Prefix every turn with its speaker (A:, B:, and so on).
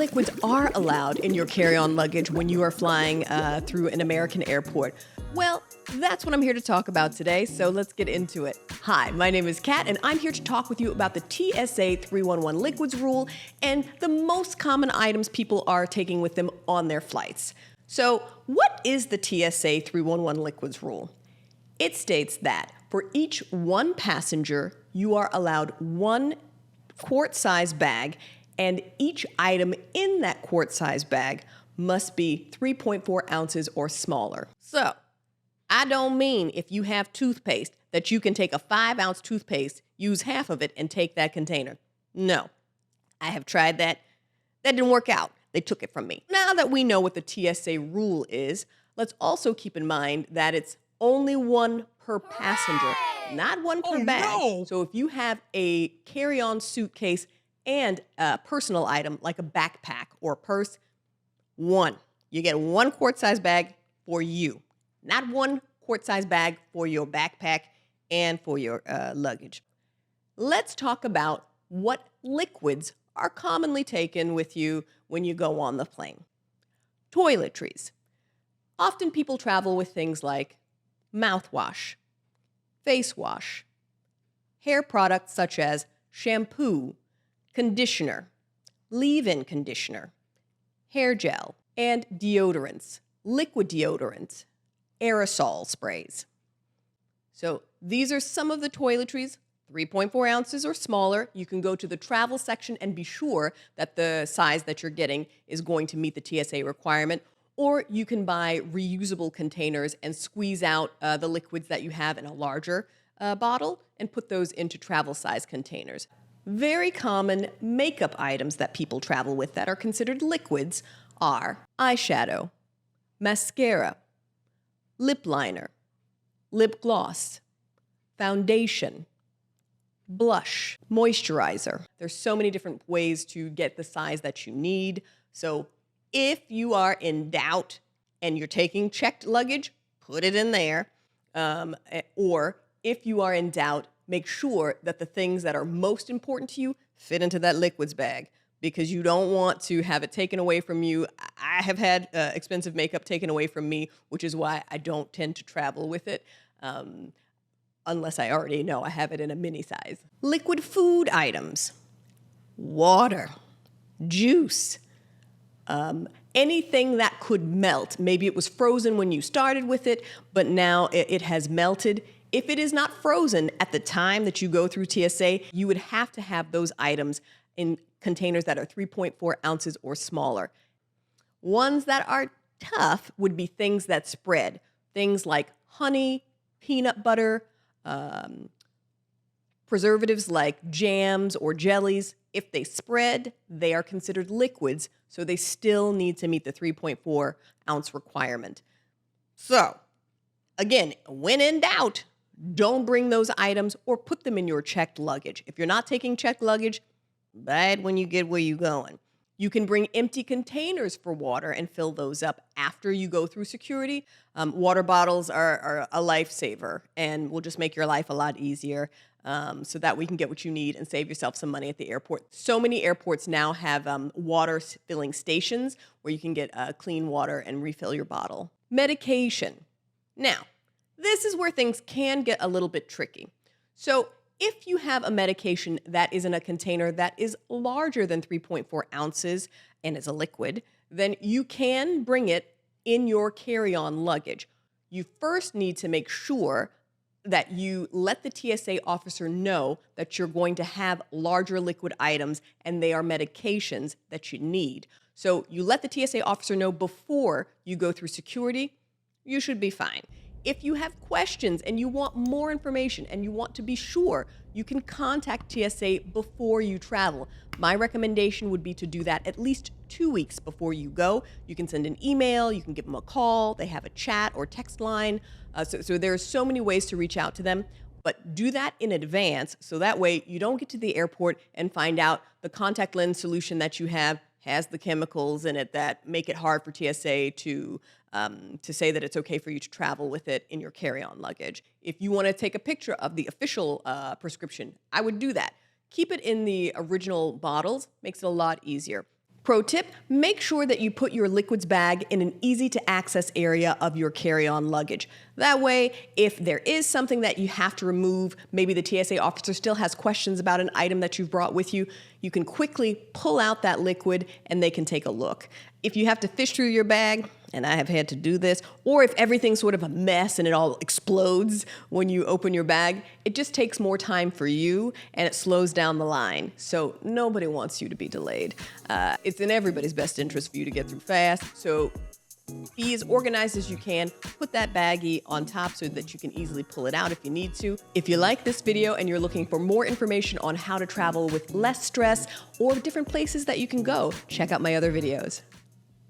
A: liquids are allowed in your carry-on luggage when you are flying through an American airport? Well, that's what I'm here to talk about today, so let's get into it. Hi, my name is Kat, and I'm here to talk with you about the TSA 311 liquids rule and the most common items people are taking with them on their flights. So, what is the TSA 311 liquids rule? It states that for each one passenger, you are allowed one quart-sized bag, and each item in that quart-sized bag must be 3.4 ounces or smaller. So, I don't mean if you have toothpaste that you can take a 5-ounce toothpaste, use half of it, and take that container. No. I have tried that. That didn't work out. They took it from me. Now that we know what the TSA rule is, let's also keep in mind that it's only one per passenger, not one per bag.
B: No.
A: So if you have a carry-on suitcase and a personal item like a backpack or purse, one. You get one quart-sized bag for you. Not one quart-sized bag for your backpack and for your luggage. Let's talk about what liquids are commonly taken with you when you go on the plane. Toiletries. Often people travel with things like mouthwash, face wash, hair products such as shampoo, conditioner, leave-in conditioner, hair gel, and deodorants, liquid deodorants, aerosol sprays. So these are some of the toiletries, 3.4 ounces or smaller. You can go to the travel section and be sure that the size that you're getting is going to meet the TSA requirement, or you can buy reusable containers and squeeze out the liquids that you have in a larger bottle and put those into travel size containers. Very common makeup items that people travel with that are considered liquids are eyeshadow, mascara, lip liner, lip gloss, foundation, blush, moisturizer. There's so many different ways to get the size that you need. So if you are in doubt and you're taking checked luggage, put it in there. Or if you are in doubt, make sure that the things that are most important to you fit into that liquids bag, because you don't want to have it taken away from you. I have had expensive makeup taken away from me, which is why I don't tend to travel with it, unless I already know I have it in a mini size. Liquid food items, water, juice, anything that could melt. Maybe it was frozen when you started with it, but now it has melted. If it is not frozen at the time that you go through TSA, you would have to have those items in containers that are 3.4 ounces or smaller. Ones that are tough would be things that spread. Things like honey, peanut butter, preservatives like jams or jellies. If they spread, they are considered liquids, so they still need to meet the 3.4 ounce requirement. So, again, when in doubt, don't bring those items or put them in your checked luggage. If you're not taking checked luggage, buy it when you get where you're going. You can bring empty containers for water and fill those up after you go through security. Water bottles are a lifesaver and will just make your life a lot easier, so that we can get what you need and save yourself some money at the airport. So many airports now have water filling stations where you can get clean water and refill your bottle. Medication. Now, this is where things can get a little bit tricky. So if you have a medication that is in a container that is larger than 3.4 ounces and is a liquid, then you can bring it in your carry-on luggage. You first need to make sure that you let the TSA officer know that you're going to have larger liquid items and they are medications that you need. So you let the TSA officer know before you go through security, you should be fine. If you have questions and you want more information and you want to be sure, you can contact TSA before you travel. My recommendation would be to do that at least 2 weeks before you go. You can send an email, you can give them a call, they have a chat or text line. So there are so many ways to reach out to them, but do that in advance so that way you don't get to the airport and find out the contact lens solution that you have has the chemicals in it that make it hard for TSA to say that it's okay for you to travel with it in your carry-on luggage. If you want to take a picture of the official prescription, I would do that. Keep it in the original bottles, makes it a lot easier. Pro tip, make sure that you put your liquids bag in an easy to access area of your carry-on luggage. That way, if there is something that you have to remove, maybe the TSA officer still has questions about an item that you've brought with you, you can quickly pull out that liquid and they can take a look. If you have to fish through your bag, and I have had to do this, or if everything's sort of a mess and it all explodes when you open your bag, it just takes more time for you and it slows down the line. So nobody wants you to be delayed. It's in everybody's best interest for you to get through fast. So be as organized as you can. Put that baggie on top so that you can easily pull it out if you need to. If you like this video and you're looking for more information on how to travel with less stress or different places that you can go, check out my other videos.